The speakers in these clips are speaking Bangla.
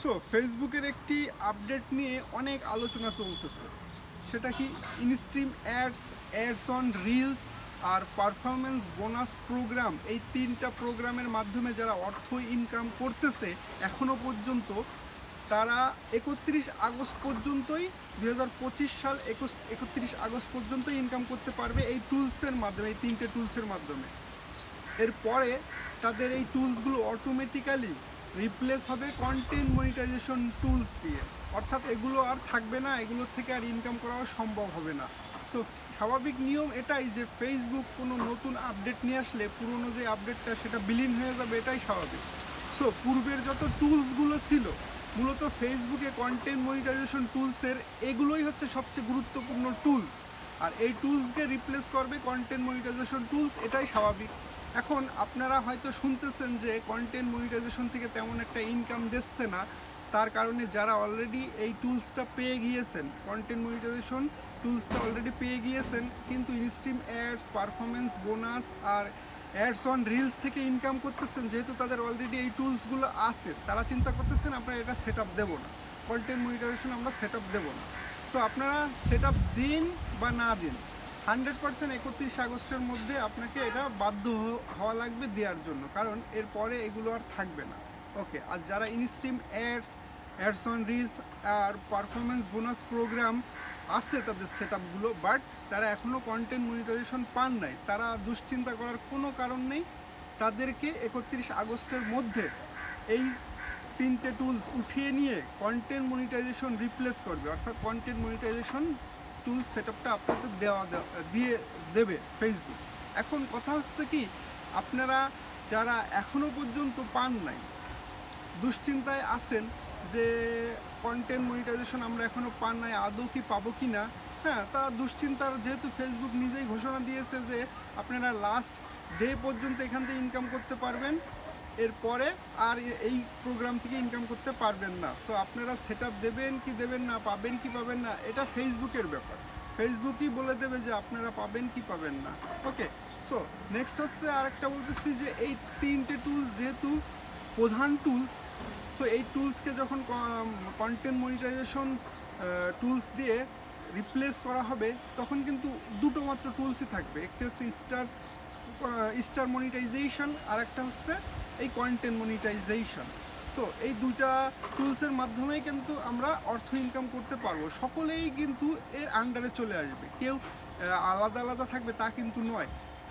সো ফেসবুকের একটি আপডেট নিয়ে অনেক আলোচনা চলতেছে। সেটা কি ইনস্ট্রিম অ্যাডস অন রিলস আর পারফরমেন্স বোনাস প্রোগ্রাম, এই তিনটা প্রোগ্রামের মাধ্যমে যারা অর্থ ইনকাম করতেছে এখনও পর্যন্ত, তারা 31 আগস্ট পর্যন্তই 2025 সাল 31 আগস্ট পর্যন্তই ইনকাম করতে পারবে এই টুলসের মাধ্যমে, এই তিনটে টুলসের মাধ্যমে। এরপরে তাদের এই টুলসগুলো অটোমেটিক্যালি রিপ্লেস হবে কন্টেন্ট মনিটাইজেশন টুলস দিয়ে, অর্থাৎ এগুলো আর থাকবে না, এগুলোর থেকে আর ইনকাম করাও সম্ভব হবে না। সো স্বাভাবিক নিয়ম এটাই যে ফেসবুক কোনো নতুন আপডেট নিয়ে আসলে পুরনো যে আপডেটটা সেটা বিলীন হয়ে যাবে, এটাই স্বাভাবিক। সো পূর্বের যত টুলসগুলো ছিল মূলত ফেসবুকে কন্টেন্ট মনিটাইজেশন টুলসের, এগুলোই হচ্ছে সবচেয়ে গুরুত্বপূর্ণ টুলস। আর এই টুলসকে রিপ্লেস করবে কন্টেন্ট মনিটাইজেশন টুলস, এটাই স্বাভাবিক। এখন আপনারা হয়তো শুনতেছেন যে কন্টেন্ট মনিটাইজেশন থেকে তেমন একটা ইনকাম দিচ্ছে না, তার কারণে যারা অলরেডি এই টুলসটা পেয়ে গিয়েছেন, কন্টেন্ট মনিটাইজেশন টুলসটা অলরেডি পেয়ে গিয়েছেন, কিন্তু ইনস্ট্রিম অ্যাডস, পারফরমেন্স বোনাস আর অ্যাডস অন রিলস থেকে ইনকাম করতেছেন, যেহেতু তাদের অলরেডি এই টুলসগুলো আছে, তারা চিন্তা করতেছেন আপনারা এটা সেট আপ দেবো না, কন্টেন্ট মনিটাইজেশন আমরা সেট আপ দেবো না। সো আপনারা সেট আপ দিন বা না দিন, 100% 31 আগস্টের মধ্যে আপনাকে এটা বাধ্য হওয়া লাগবে দেওয়ার জন্য, কারণ এরপরে এগুলো আর থাকবে না। ওকে, আর যারা ইনস্ট্রিম অ্যাডস অন রিলস আর পারফরমেন্স বোনাস প্রোগ্রাম আছে তাদের সেট আপগুলো, বাট তারা এখনও কন্টেন্ট মনিটাইজেশন পান নাই, তারা দুশ্চিন্তা করার কোনো কারণ নেই। তাদেরকে 31 আগস্টের মধ্যে এই তিনটে টুলস উঠিয়ে নিয়ে কন্টেন্ট মনিটাইজেশন রিপ্লেস করবে, অর্থাৎ কন্টেন্ট মনিটাইজেশন টুলস সেট আপটা আপনাদের দিয়ে দেবে ফেসবুক। এখন কথা হচ্ছে কি, আপনারা যারা এখনও পর্যন্ত পান নাই, দুশ্চিন্তায় আছেন যে কন্টেন্ট মনিটাইজেশন আমরা এখনও পান নাই, আদৌ কি পাবো কি না। হ্যাঁ, তা দুশ্চিন্তার, যেহেতু ফেসবুক নিজেই ঘোষণা দিয়েছে যে আপনারা লাস্ট ডে পর্যন্ত এখান থেকে ইনকাম করতে পারবেন, এরপরে আর এই প্রোগ্রাম থেকে ইনকাম করতে পারবেন না। সো আপনারা সেট আপ দেবেন কি দেবেন না, পাবেন কি পাবেন না, এটা ফেসবুকের ব্যাপার, ফেসবুকই বলে দেবে যে আপনারা পাবেন কি পাবেন না। ওকে, সো নেক্সট হচ্ছে আরেকটা বলতেছি যে এই তিনটে টুলস যেহেতু প্রধান টুলস, সো এই টুলসকে যখন কন্টেন্ট মনিটাইজেশন টুলস দিয়ে রিপ্লেস করা হবে, তখন কিন্তু দুটো মাত্র টুলসই থাকবে, একটি হচ্ছে স্টার মনিটাইজেশন আর একটা হচ্ছে এই কন্টেন্ট মনিটাইজেশন। সো এই দুইটা টুলসের মাধ্যমেই কিন্তু আমরা অর্থ ইনকাম করতে পারবো, সকলেই কিন্তু এর আন্ডারে চলে আসবে, কেউ আলাদা আলাদা থাকবে তা কিন্তু নয়,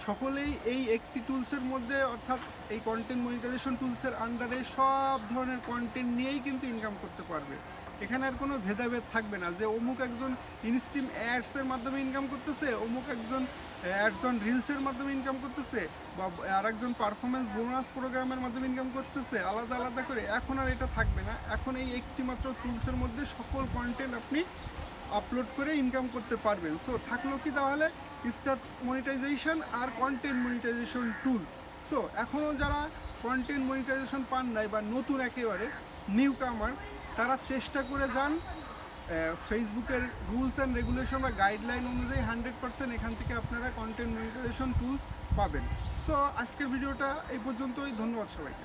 সকলেই এই একটি টুলসের মধ্যে, অর্থাৎ এই কন্টেন্ট মনিটাইজেশন টুলসের আন্ডারে সব ধরনের কন্টেন্ট নিয়েই কিন্তু ইনকাম করতে পারবে। এখানে আর কোনো ভেদাভেদ থাকবে না যে অমুক একজন ইনস্ট্রিম অ্যাডসের মাধ্যমে ইনকাম করতেছে, অমুক একজন অ্যাডস অন রিলসের মাধ্যমে ইনকাম করতেছে, বা আর একজন পারফরমেন্স বোনাস প্রোগ্রামের মাধ্যমে ইনকাম করতেছে, আলাদা আলাদা করে। এখন আর এটা থাকবে না, এখন এই একটি মাত্র টুলসের মধ্যে সকল কন্টেন্ট আপনি আপলোড করে ইনকাম করতে পারবেন। সো থাকলো কি তাহলে স্টার মনিটাইজেশন আর কন্টেন্ট মনিটাইজেশন টুলস। সো এখনও যারা কন্টেন্ট মনিটাইজেশন পান নাই বা নতুন একেবারে নিউ কামার, তারা চেষ্টা করে যান ফেসবুকের রুলস অ্যান্ড রেগুলেশন বা গাইডলাইন অনুযায়ী 100% এখান থেকে আপনারা কন্টেন্ট মনিটাইজেশন টুলস পাবেন। সো আজকের ভিডিওটা এই পর্যন্তই, ধন্যবাদ সবাইকে।